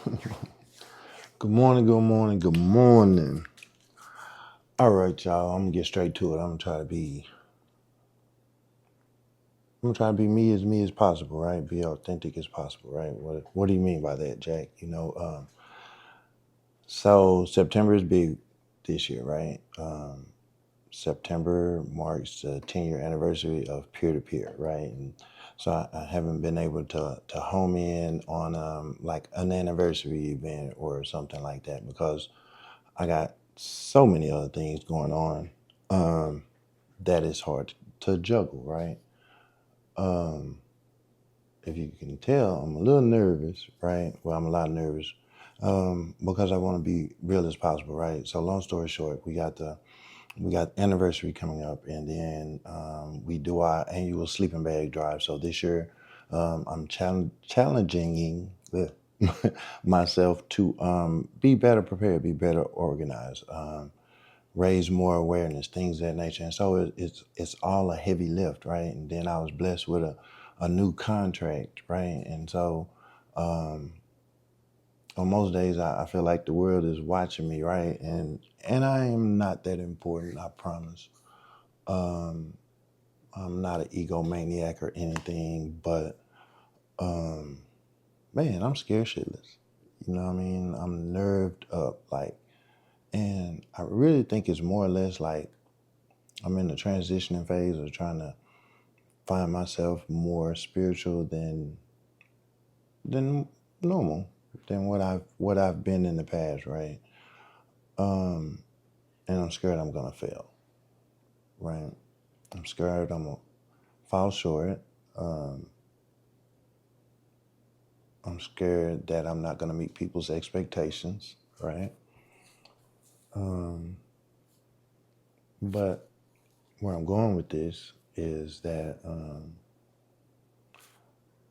Good morning, good morning, good morning. All right, y'all. I'm gonna get straight to it. I'm gonna try to be me as possible, right? Be authentic as possible, right? What do you mean by that, Jack? So September is big this year, right? September marks the 10-year anniversary of peer to peer, right? And so I haven't been able to home in on like an anniversary event or something like that because I got so many other things going on um, that it's hard to juggle, right? Um, if you can tell, I'm a little nervous, right? Well, I'm a lot nervous because I want to be real as possible, right? So, long story short, we got anniversary coming up, and then we do our annual sleeping bag drive. So this year, I'm challenging myself to be better prepared, be better organized. Raise more awareness, things of that nature. And so it's all a heavy lift, right? And then I was blessed with a new contract, right? And so um, on most days I feel like the world is watching me, right? And I am not that important, I promise. Um, I'm not an egomaniac or anything, but um, man, I'm scared shitless. You know what I mean? I'm nerved up, like, and I really think it's more or less like I'm in the transitioning phase of trying to find myself more spiritual than normal, than what I've been in the past, right? Um, and I'm scared I'm gonna fail, right? I'm scared I'm gonna fall short. Um, I'm scared that I'm not gonna meet people's expectations, right? Um, but where I'm going with this is that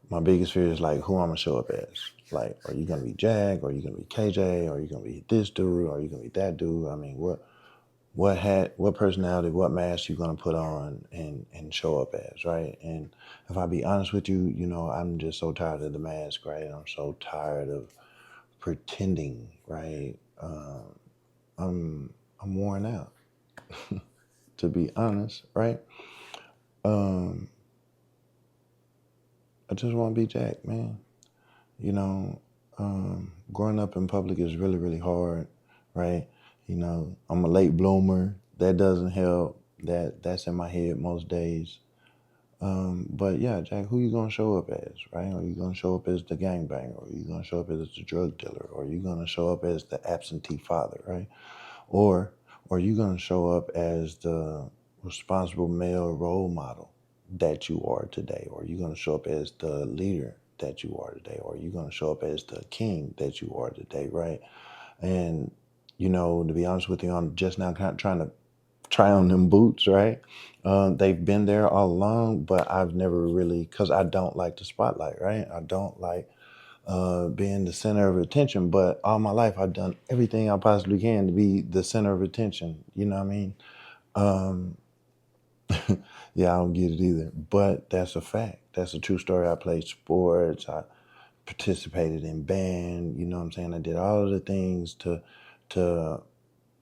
my biggest fear is like who I'm gonna show up as. Like, are you gonna be Jag? Are you gonna be KJ? Are you gonna be this dude? Are you gonna be that dude? I mean, what hat, what personality, what mask you gonna put on and show up as, right? And if I be honest with you, I'm just so tired of the mask, right? I'm so tired of pretending, right? I'm I'm worn out, to be honest, right? Um, I just want to be Jack, man. You know, growing up in public is really, really hard, right? I'm a late bloomer. That doesn't help. That's in my head most days. But yeah, Jack, who you gonna show up as, right? Are you gonna show up as the gangbanger? Or are you gonna show up as the drug dealer? Or are you gonna show up as the absentee father, right? Or are you gonna show up as the responsible male role model that you are today? Or are you gonna show up as the leader that you are today? Or are you gonna show up as the king that you are today, right? And to be honest with you, I'm just now kind of trying to try on them boots, right? They've been there all along, but I've never really, because I don't like the spotlight, right? I don't like being the center of attention, but all my life I've done everything I possibly can to be the center of attention. You know what I mean? Um, yeah, I don't get it either, but that's a fact. That's a true story. I played sports. I participated in band. You know what I'm saying? I did all of the things to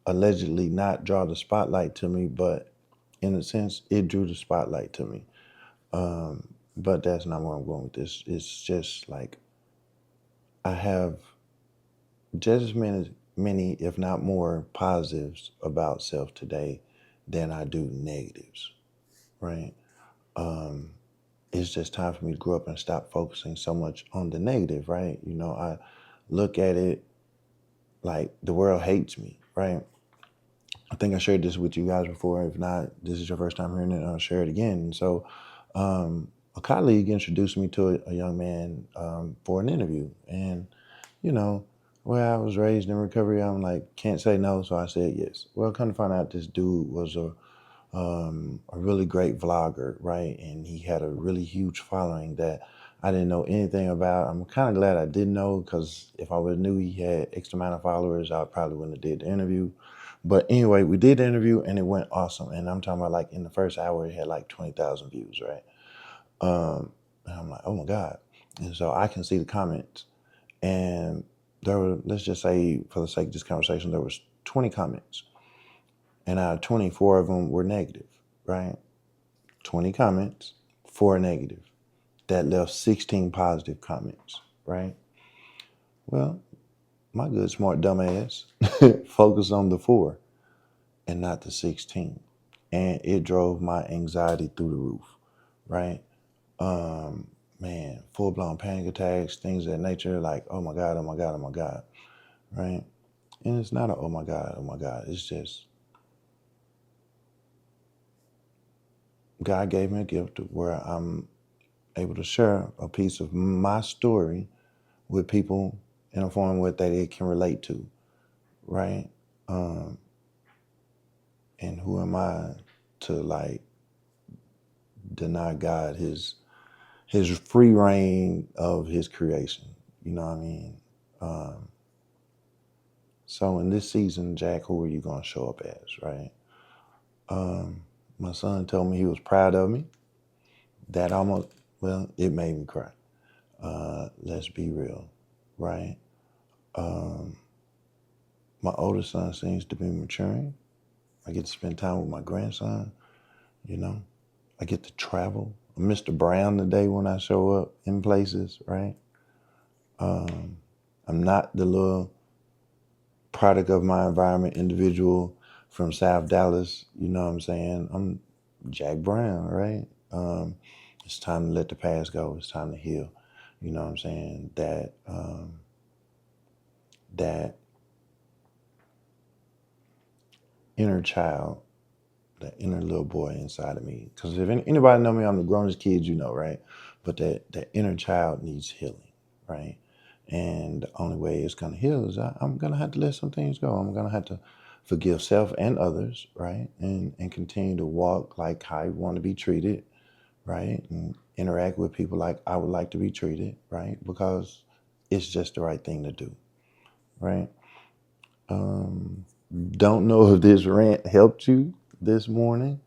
allegedly not draw the spotlight to me, but in a sense, it drew the spotlight to me. But that's not where I'm going with this. It's just like I have just as many, if not more, positives about self today than I do negatives, right? Um, it's just time for me to grow up and stop focusing so much on the negative, right? I look at it like the world hates me, right? I think I shared this with you guys before. If not, this is your first time hearing it, I'll share it again. And so, a colleague introduced me to a young man for an interview. And, you know, where I was raised in recovery, I'm like, can't say no. So I said yes. Well, come to find out, this dude was a really great vlogger, right? And he had a really huge following that I didn't know anything about. I'm kind of glad I didn't know because if I would have knew he had X amount of followers, I probably wouldn't have did the interview. But anyway, we did the interview and it went awesome. And I'm talking about like in the first hour, it had like 20,000 views, right? And I'm like, oh my God. And so I can see the comments. And there were, let's just say for the sake of this conversation, there was 20 comments. And out of 24 of them were negative, right? 20 comments, 4 negative. That left 16 positive comments, right? Well, my good, smart, dumbass focused on the 4 and not the 16. And it drove my anxiety through the roof, right? Man, full-blown panic attacks, things of that nature, like, oh my God, oh my God, oh my God, right? And it's not a oh my God, oh my God. It's just God gave me a gift where I'm able to share a piece of my story with people in a form that they can relate to, right? And who am I to like deny God his free reign of his creation? You know what I mean? So in this season, Jack, who are you gonna show up as, right? My son told me he was proud of me. That almost, well, it made me cry. Let's be real, right? My oldest son seems to be maturing. I get to spend time with my grandson, you know. I get to travel. I'm Mr. Brown today when I show up in places, right? I'm not the little product of my environment individual from South Dallas, you know what I'm saying? I'm Jack Brown, right? It's time to let the past go. It's time to heal. You know what I'm saying? That inner child, that inner little boy inside of me. Because if anybody know me, I'm the grownest kid, you know, right? But that inner child needs healing, right? And the only way it's going to heal is I'm going to have to let some things go. I'm going to have to forgive self and others, right? And continue to walk like I want to be treated, right? And interact with people like I would like to be treated, right? Because it's just the right thing to do, right? Don't know if this rant helped you this morning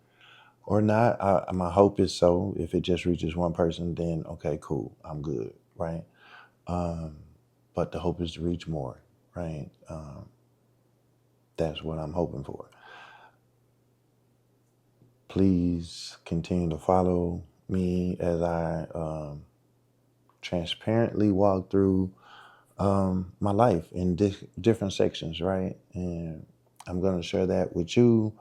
or not. My hope is so. If it just reaches one person, then okay, cool, I'm good, right? But the hope is to reach more, right? That's what I'm hoping for. Please continue to follow me as I transparently walk through my life in different sections, right? And I'm going to share that with you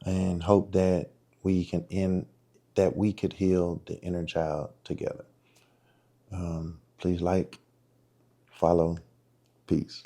and hope that we could heal the inner child together. Please like, follow, peace.